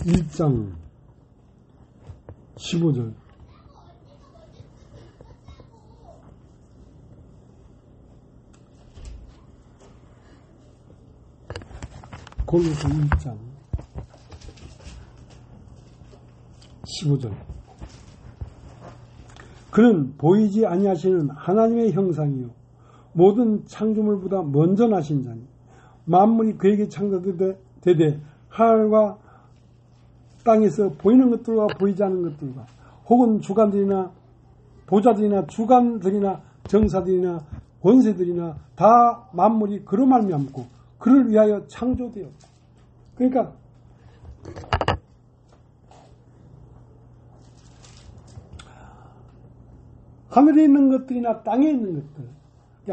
(1장) 15절 골로새 1장 15절 그는 보이지 아니하시는 하나님의 형상이요 모든 창조물보다 먼저 나신 자니 만물이 그에게 창조되되 하늘과 땅에서 보이는 것들과 보이지 않는 것들과 혹은 주관들이나 보좌들이나 주관들이나 정사들이나 권세들이나 다 만물이 그로 말미암고 그를 위하여 창조되었고. 그러니까 하늘에 있는 것들이나 땅에 있는 것들,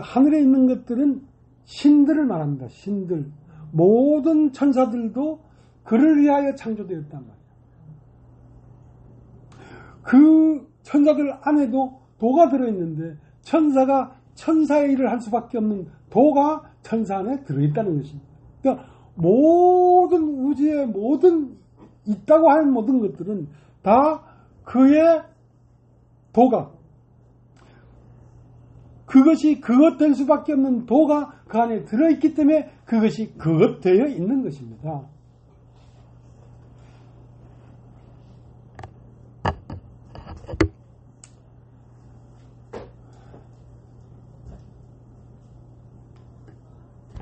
하늘에 있는 것들은 신들을 말합니다. 신들. 모든 천사들도 그를 위하여 창조되었단 말이에요. 그 천사들 안에도 도가 들어있는데 천사가 천사의 일을 할 수밖에 없는 도가 천사 안에 들어있다는 것입니다. 그러니까 모든 우주의 모든 있다고 하는 모든 것들은 다 그의 도가 그것이 그것 될 수밖에 없는 도가 그 안에 들어있기 때문에 그것이 그것 되어 있는 것입니다.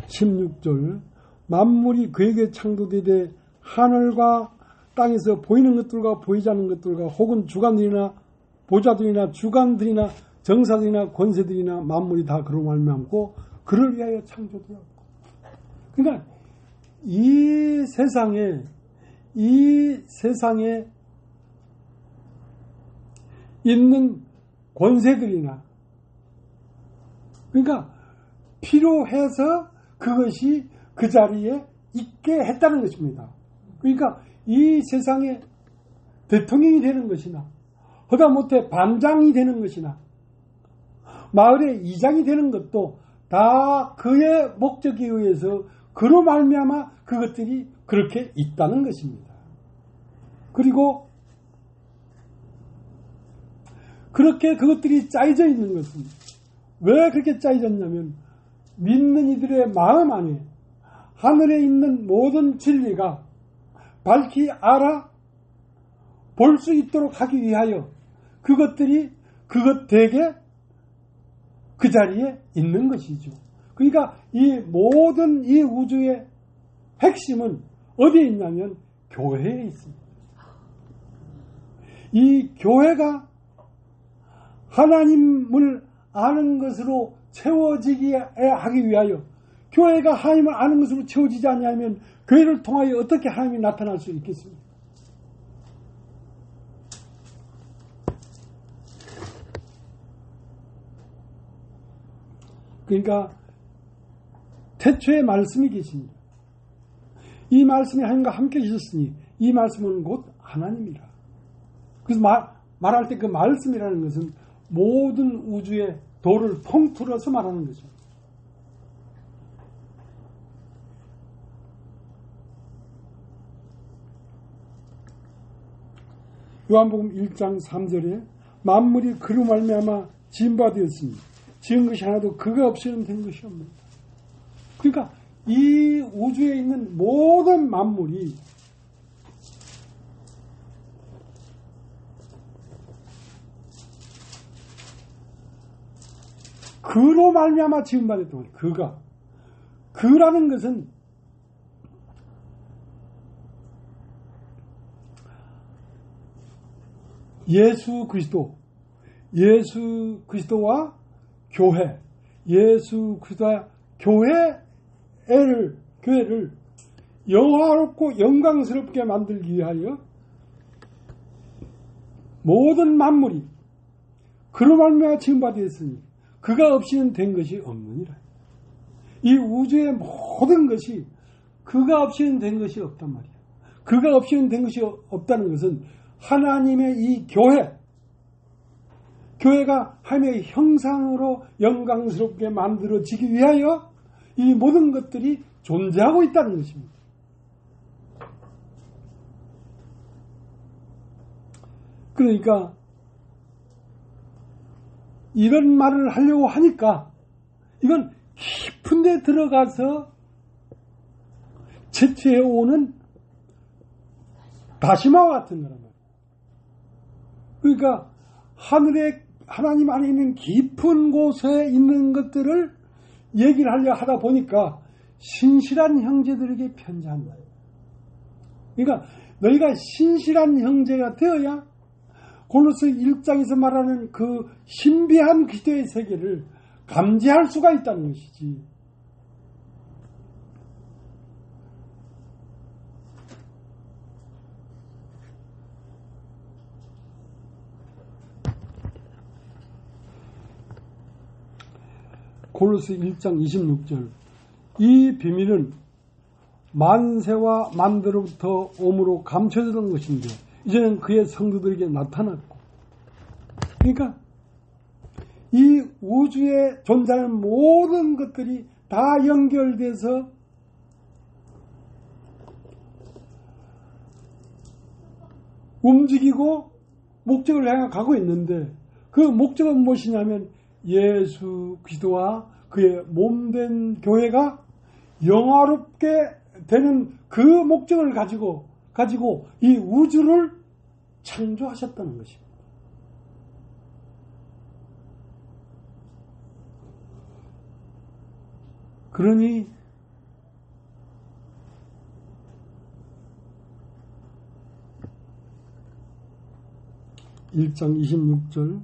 (16절) 만물이 그에게 창조되되 하늘과 땅에서 보이는 것들과 보이지 않는 것들과 혹은 주관들이나 보좌들이나 주관들이나 정사들이나 권세들이나 만물이 다 그로 말미암고 그를 위하여 창조되었고. 그러니까 이 세상에 있는 권세들이나 그러니까 필요해서 그것이 그 자리에 있게 했다는 것입니다. 그러니까 이 세상에 대통령이 되는 것이나 하다못해 반장이 되는 것이나 마을의 이장이 되는 것도 다 그의 목적에 의해서 그로 말미암아 그것들이 그렇게 있다는 것입니다. 그리고 그렇게 그것들이 짜여져 있는 것은 왜 그렇게 짜여졌냐면 믿는 이들의 마음 안에 하늘에 있는 모든 진리가 밝히 알아 볼 수 있도록 하기 위하여 그것들이 그것 되게 그 자리에 있는 것이죠. 그러니까 이 모든 이 우주의 핵심은 어디에 있냐면 교회에 있습니다. 이 교회가 하나님을 아는 것으로 채워지게 하기 위하여 교회가 하나님을 아는 것으로 채워지지 않냐면 교회를 통하여 어떻게 하나님이 나타날 수 있겠습니까? 그러니까 태초에 말씀이 계십니다. 이 말씀이 하나님과 함께 계셨으니 이 말씀은 곧 하나님이라. 그래서 말할 때 그 말씀이라는 것은 모든 우주의 도를 통틀어서 말하는 거죠. 요한복음 1장 3절에 만물이 그로 말미암아 지은 바 되었으니 지은 것이 하나도 그가 없이는 된 것이 없습니다. 그러니까 이 우주에 있는 모든 만물이 그로 말미암아 지은 바 되었던 거예요. 그라는 것은 예수 그리스도와 교회, 예수 그리스도와 교회를 영화롭고 영광스럽게 만들기 위하여 모든 만물이 그로 말미암아 지음받았으니 그가 없이는 된 것이 없느니라. 이 우주의 모든 것이 그가 없이는 된 것이 없단 말이야. 그가 없이는 된 것이 없다는 것은 하나님의 이 교회가 하나님의 형상으로 영광스럽게 만들어지기 위하여 이 모든 것들이 존재하고 있다는 것입니다. 그러니까 이런 말을 하려고 하니까 이건 깊은 데 들어가서 채취해오는 다시마와 같은 거란 말이에요. 그러니까 하나님 안에 있는 깊은 곳에 있는 것들을 얘기를 하려 하다 보니까 신실한 형제들에게 편지한다. 그러니까 너희가 신실한 형제가 되어야 골로새 1장에서 말하는 그 신비한 기도의 세계를 감지할 수가 있다는 것이지. 골로새 1장 26절 이 비밀은 만세와 만대로부터 오므로 감춰졌던 것인데 이제는 그의 성도들에게 나타났고, 그러니까 이 우주에 존재하는 모든 것들이 다 연결돼서 움직이고 목적을 향해 가고 있는데 그 목적은 무엇이냐면 예수 그리스도와 그의 몸된 교회가 영화롭게 되는 그 목적을 가지고 이 우주를 창조하셨다는 것입니다. 그러니 (1장 26절)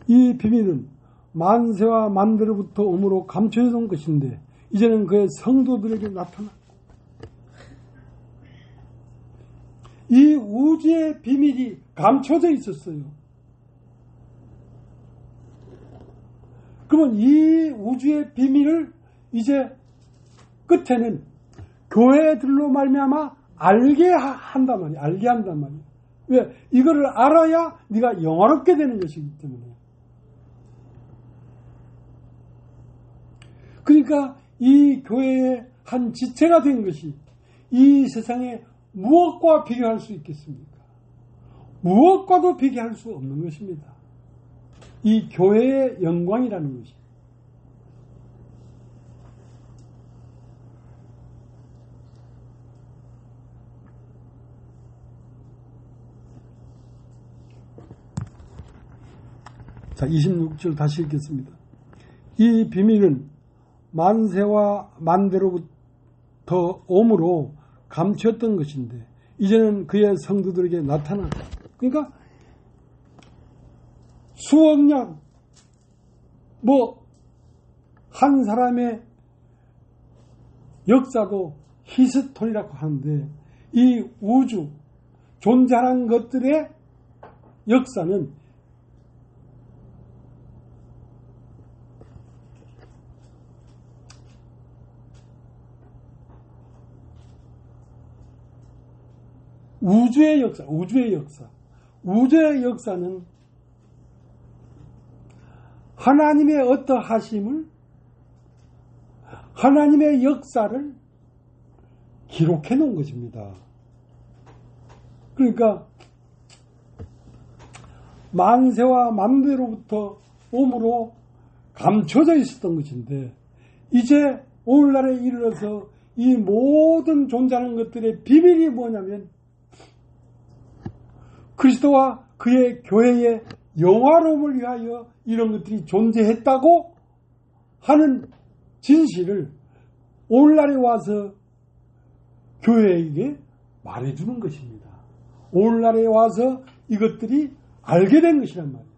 이 비밀은 만세와 만대로부터 오므로 감춰진 것인데 이제는 그의 성도들에게 나타났고, 이 우주의 비밀이 감춰져 있었어요. 그러면 이 우주의 비밀을 이제 끝에는 교회들로 말미암아 알게 한단 말이에요. 알게 한단 말이에요. 왜? 이거를 알아야 네가 영화롭게 되는 것이기 때문에. 그러니까 이 교회의 한 지체가 된 것이 이 세상에 무엇과 비교할 수 있겠습니까? 무엇과도 비교할 수 없는 것입니다. 이 교회의 영광이라는 것이. 자, 26절 다시 읽겠습니다. 이 비밀은 만세와 만대로부터 오므로 감추었던 것인데 이제는 그의 성도들에게 나타났다. 그러니까 수억 년 한 사람의 역사도 히스토리라고 하는데 이 우주 존재하는 것들의 역사는 우주의 역사는 하나님의 어떠하심을, 하나님의 역사를 기록해 놓은 것입니다. 그러니까 만세와 만대로부터 오므로 감춰져 있었던 것인데 이제 오늘날에 이르러서 이 모든 존재하는 것들의 비밀이 뭐냐면 그리스도와 그의 교회의 영화로움을 위하여 이런 것들이 존재했다고 하는 진실을 오늘날에 와서 교회에게 말해주는 것입니다. 오늘날에 와서 이것들이 알게 된 것이란 말이에요.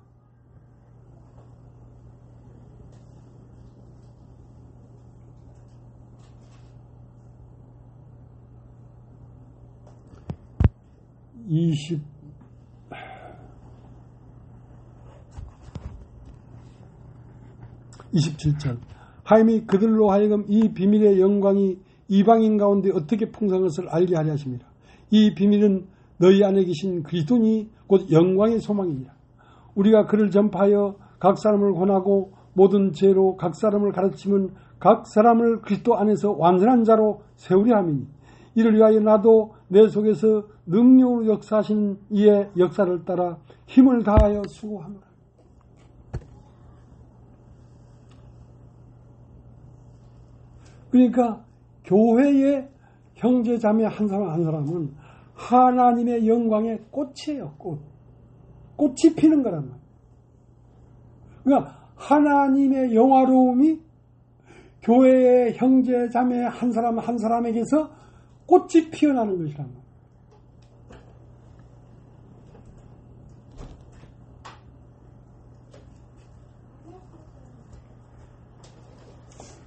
(20) 27절 하나님이 그들로 하여금 이 비밀의 영광이 이방인 가운데 어떻게 풍성한 것을 알게 하려 하십니다. 이 비밀은 너희 안에 계신 그리스도니 곧 영광의 소망이니라. 우리가 그를 전파하여 각 사람을 권하고 모든 죄로 각 사람을 가르치면 각 사람을 그리스도 안에서 완전한 자로 세우려 함이니 이를 위하여 나도 내 속에서 능력으로 역사하시는 이의 역사를 따라 힘을 다하여 수고하노라. 그러니까 교회의 형제 자매 한 사람 한 사람은 하나님의 영광의 꽃이에요. 꽃이 피는 거란 말이에요. 그러니까 하나님의 영화로움이 교회의 형제 자매 한 사람 한 사람에게서 꽃이 피어나는 것이란 말이에요.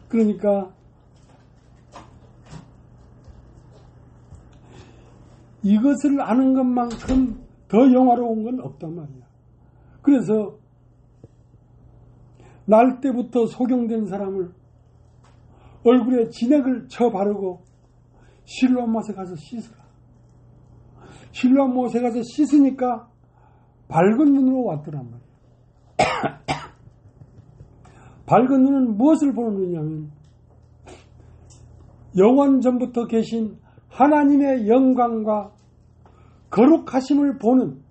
그러니까 이것을 아는 것만큼 더 영화로운 건 없단 말이야. 그래서 날 때부터 소경된 사람을 얼굴에 진액을 쳐 바르고 실로암못에 가서 씻으라. 실로암못에 가서 씻으니까 밝은 눈으로 왔더란 말이야. 밝은 눈은 무엇을 보는 눈이냐면 영원 전부터 계신 하나님의 영광과 거룩하심을 보는,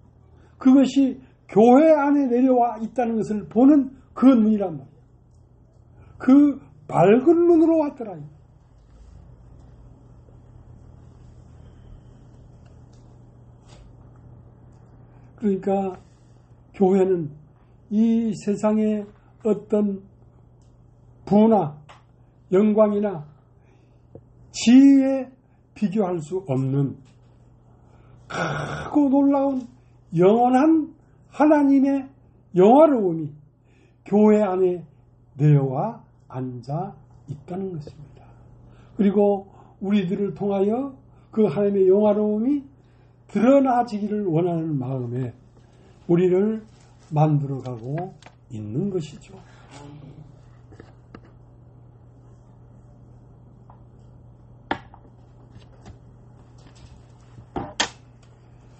그것이 교회 안에 내려와 있다는 것을 보는 그 눈이란 말이에요. 그 밝은 눈으로 왔더라. 그러니까 교회는 이 세상의 어떤 부나 영광이나 지혜에 비교할 수 없는 크고 놀라운 영원한 하나님의 영화로움이 교회 안에 내와 앉아 있다는 것입니다. 그리고 우리들을 통하여 그 하나님의 영화로움이 드러나지기를 원하는 마음에 우리를 만들어가고 있는 것이죠.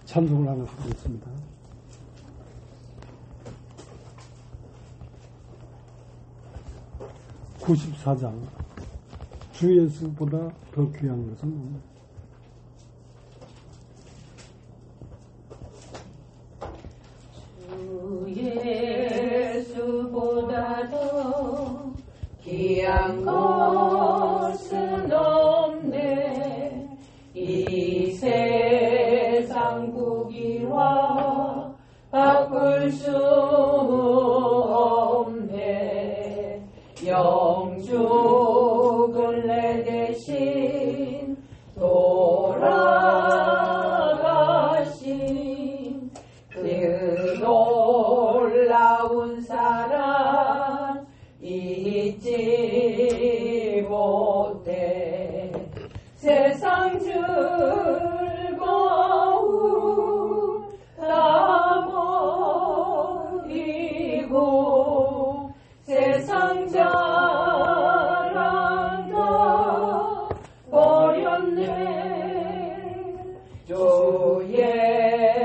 찬송을 하나 하겠습니다. (94장) 주 예수보다 더 귀한 것은 없다. 주 예수보다 더 귀한 것은 없네. 이 세상 부귀와 바꿀 수 없네. 영죽을 내 대신 돌아가신 그 놀라운 사랑 잊지 못해. 세상 즐거움 다 버리고 세상 자랑 다 버렸네. 주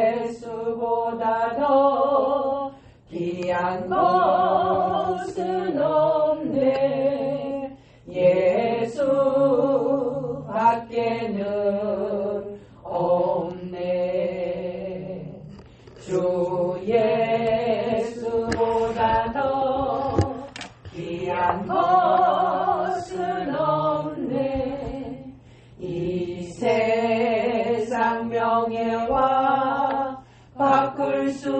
예수보다 더 귀한 것은 없네. 예수 밖에는 없네. 주 예수보다 더 귀한 것은 없네. 이 세상 명예와 바꿀 수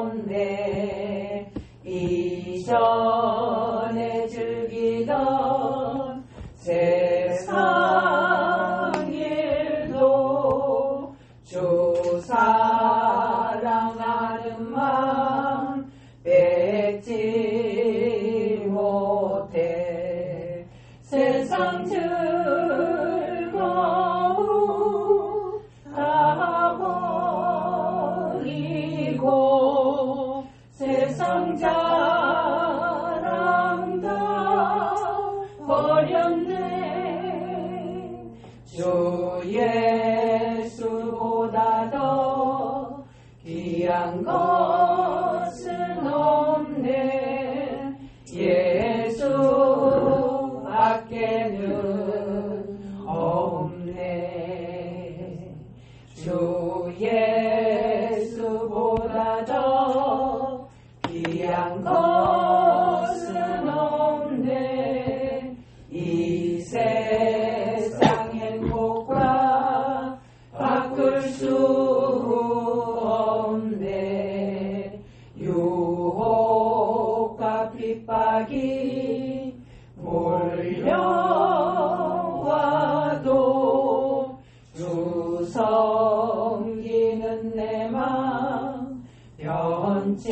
없네. 이전에 즐기던 세상 일도 주사 예수보다 더 귀한 것은 없네. 예수밖에는 없네. 주 예수보다 더 귀한 것은 없네. 이 세상 행복과 바꿀 수 없네. 유혹과 핍박이 몰려와도 주 섬기는 내 맘 변치